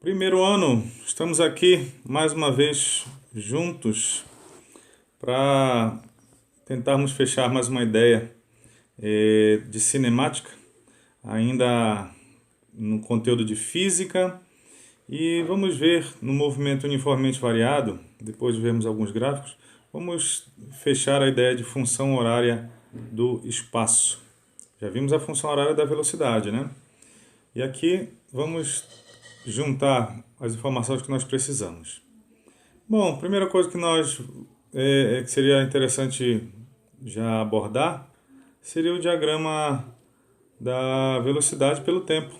Primeiro ano, estamos aqui mais uma vez juntos para tentarmos fechar mais uma ideia de cinemática, ainda no conteúdo de física, e vamos ver no movimento uniformemente variado, depois de vermos alguns gráficos, vamos fechar a ideia de função horária do espaço. Já vimos a função horária da velocidade, né? E aqui vamos juntar as informações que nós precisamos. Bom, primeira coisa que seria interessante já abordar seria o diagrama da velocidade pelo tempo.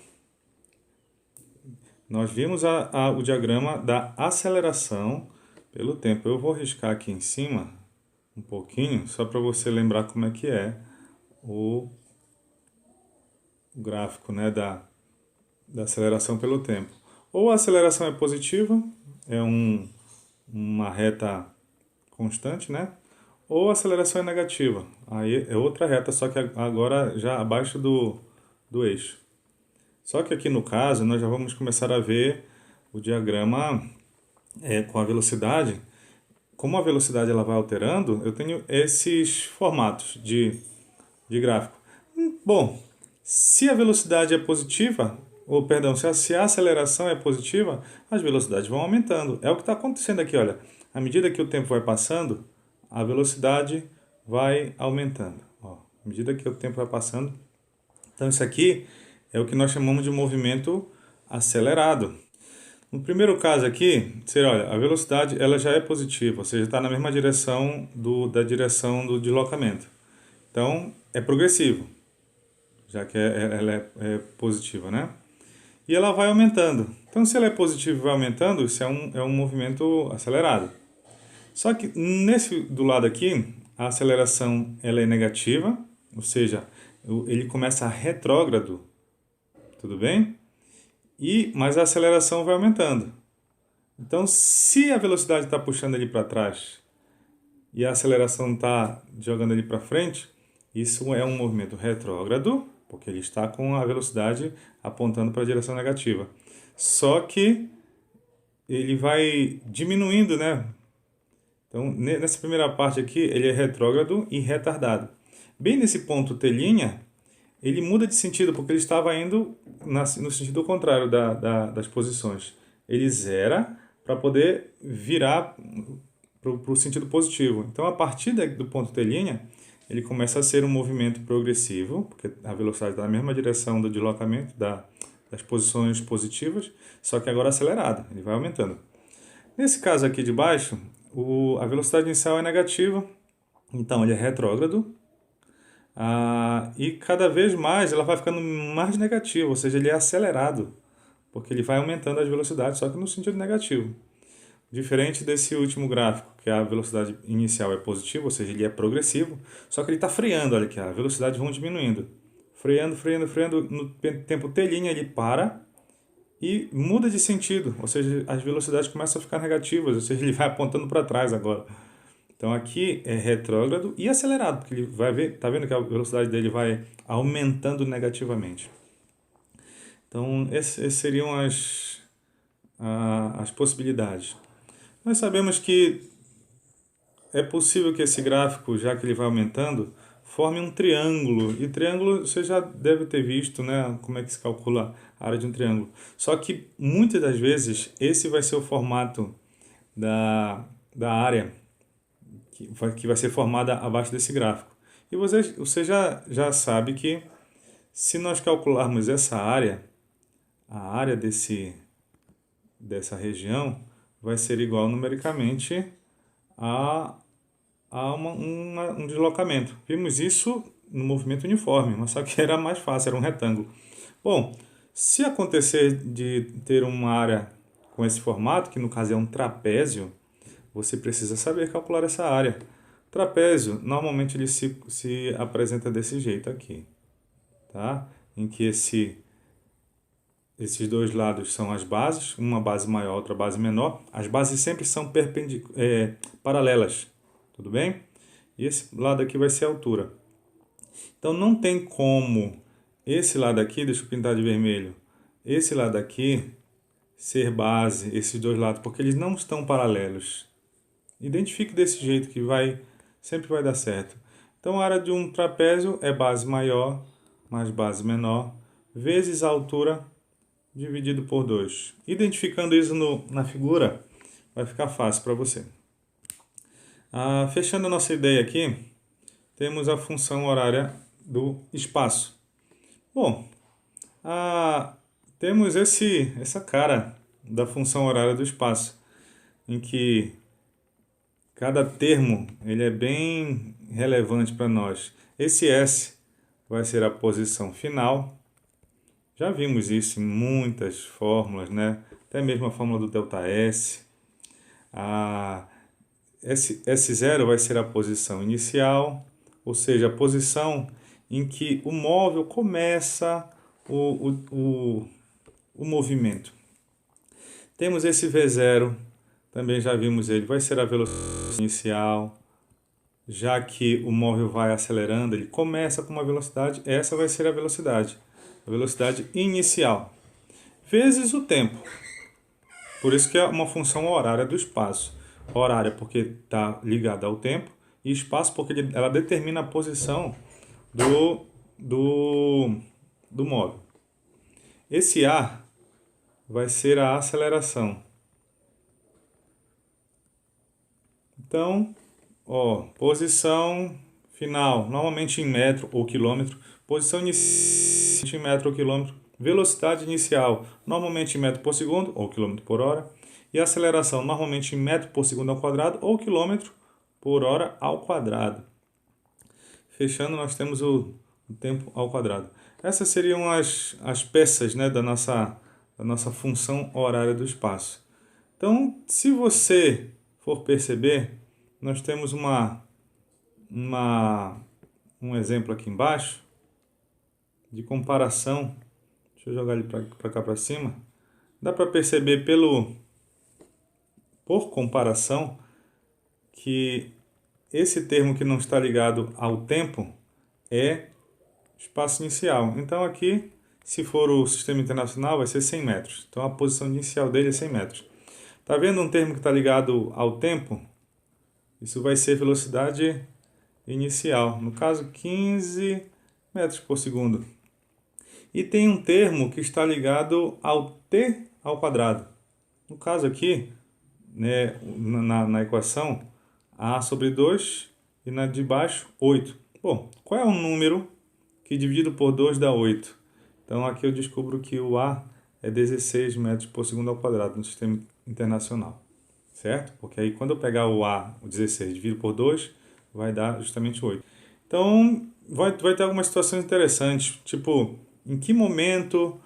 Nós vimos o diagrama da aceleração pelo tempo. Eu vou riscar aqui em cima um pouquinho, só para você lembrar como é que é o gráfico, né, da aceleração pelo tempo. Ou a aceleração é positiva, é uma reta constante, né? Ou a aceleração é negativa, aí é outra reta, só que agora já abaixo do eixo. Só que aqui no caso nós já vamos começar a ver o diagrama com a velocidade. Como a velocidade ela vai alterando, eu tenho esses formatos de gráfico. Bom, se a velocidade é positiva, ou perdão, se a aceleração é positiva, as velocidades vão aumentando. É o que está acontecendo aqui, olha. À medida que o tempo vai passando, a velocidade vai aumentando. Ó, à medida que o tempo vai passando. Então isso aqui é o que nós chamamos de movimento acelerado. No primeiro caso aqui, olha, a velocidade ela já é positiva, ou seja, está na mesma direção da direção do deslocamento. Então é progressivo, já que ela é positiva, né? E ela vai aumentando. Então, se ela é positiva e vai aumentando, isso é um movimento acelerado. Só que do lado aqui, a aceleração ela é negativa, ou seja, ele começa retrógrado, tudo bem? Mas a aceleração vai aumentando. Então, se a velocidade está puxando ele para trás e a aceleração está jogando ele para frente, isso é um movimento retrógrado, porque ele está com a velocidade apontando para a direção negativa. Só que ele vai diminuindo, né? Então, nessa primeira parte aqui, ele é retrógrado e retardado. Bem nesse ponto T', ele muda de sentido, porque ele estava indo no sentido contrário das posições. Ele zera para poder virar para o sentido positivo. Então, a partir do ponto T', ele começa a ser um movimento progressivo, porque a velocidade está na mesma direção do deslocamento das posições positivas, só que agora acelerado, ele vai aumentando. Nesse caso aqui de baixo, a velocidade inicial é negativa, então ele é retrógrado, e cada vez mais ela vai ficando mais negativa, ou seja, ele é acelerado, porque ele vai aumentando as velocidades, só que no sentido negativo. Diferente desse último gráfico, que a velocidade inicial é positiva, ou seja, ele é progressivo, só que ele está freando, olha aqui, a velocidade vão diminuindo. Freando, freando, freando, no tempo T' ele para e muda de sentido, ou seja, as velocidades começam a ficar negativas, ou seja, ele vai apontando para trás agora. Então aqui é retrógrado e acelerado, porque ele vai ver, tá vendo que a velocidade dele vai aumentando negativamente. Então essas seriam as possibilidades. Nós sabemos que é possível que esse gráfico, já que ele vai aumentando, forme um triângulo. E triângulo você já deve ter visto, né, como é que se calcula a área de um triângulo. Só que muitas das vezes esse vai ser o formato da área que vai ser formada abaixo desse gráfico. E você já sabe que se nós calcularmos essa área, a área dessa região vai ser igual numericamente a um deslocamento. Vimos isso no movimento uniforme, mas só que era mais fácil, era um retângulo. Bom, se acontecer de ter uma área com esse formato, que no caso é um trapézio, você precisa saber calcular essa área. Trapézio, normalmente ele se apresenta desse jeito aqui, tá? Em que esses dois lados são as bases, uma base maior, outra base menor. As bases sempre são paralelas, tudo bem? E esse lado aqui vai ser a altura. Então não tem como esse lado aqui, deixa eu pintar de vermelho, esse lado aqui ser base, esses dois lados, porque eles não estão paralelos. Identifique desse jeito que sempre vai dar certo. Então, a área de um trapézio é base maior mais base menor, vezes a altura dividido por 2. Identificando isso na figura, vai ficar fácil para você. Fechando a nossa ideia aqui, temos a função horária do espaço. Bom, temos essa cara da função horária do espaço, em que cada termo ele é bem relevante para nós. Esse S vai ser a posição final. Já vimos isso em muitas fórmulas, né? Até mesmo a fórmula do ΔS. S0 vai ser a posição inicial, ou seja, a posição em que o móvel começa o movimento. Temos esse V0, também já vimos ele, vai ser a velocidade inicial, já que o móvel vai acelerando, ele começa com uma velocidade, essa vai ser a velocidade inicial, vezes o tempo. Por isso que é uma função horária do espaço. Horária porque está ligada ao tempo, e espaço porque ela determina a posição do móvel. Esse A vai ser a aceleração. Então, posição final, normalmente em metro ou quilômetro. Posição inicial em metro ou quilômetro. Velocidade inicial, normalmente em metro por segundo ou quilômetro por hora. E aceleração, normalmente em metro por segundo ao quadrado ou quilômetro por hora ao quadrado. Fechando, nós temos o tempo ao quadrado. Essas seriam as peças, né, da nossa função horária do espaço. Então, se você for perceber, nós temos um exemplo aqui embaixo de comparação. Deixa eu jogar ele para cá para cima. Dá para perceber por comparação que esse termo que não está ligado ao tempo é espaço inicial. Então aqui, se for o sistema internacional, vai ser 100 metros. Então a posição inicial dele é 100 metros. Está vendo um termo que está ligado ao tempo? Isso vai ser velocidade inicial. No caso, 15 metros por segundo. E tem um termo que está ligado ao t ao quadrado. No caso aqui, né, na equação, a sobre 2 e na de baixo, 8. Bom, qual é o número que dividido por 2 dá 8? Então aqui eu descubro que o A é 16 metros por segundo ao quadrado no sistema internacional. Certo? Porque aí quando eu pegar o A, o 16, dividido por 2, vai dar justamente 8. Então vai ter algumas situações interessantes, tipo, em que momento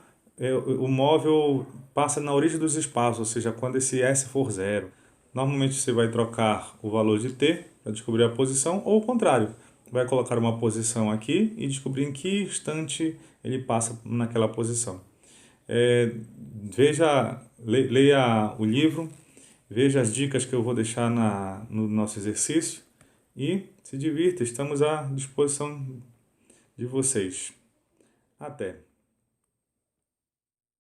o móvel passa na origem dos espaços, ou seja, quando esse S for zero. Normalmente você vai trocar o valor de T para descobrir a posição, ou o contrário, vai colocar uma posição aqui e descobrir em que instante ele passa naquela posição. Leia o livro, veja as dicas que eu vou deixar no nosso exercício e se divirta, estamos à disposição de vocês. Até!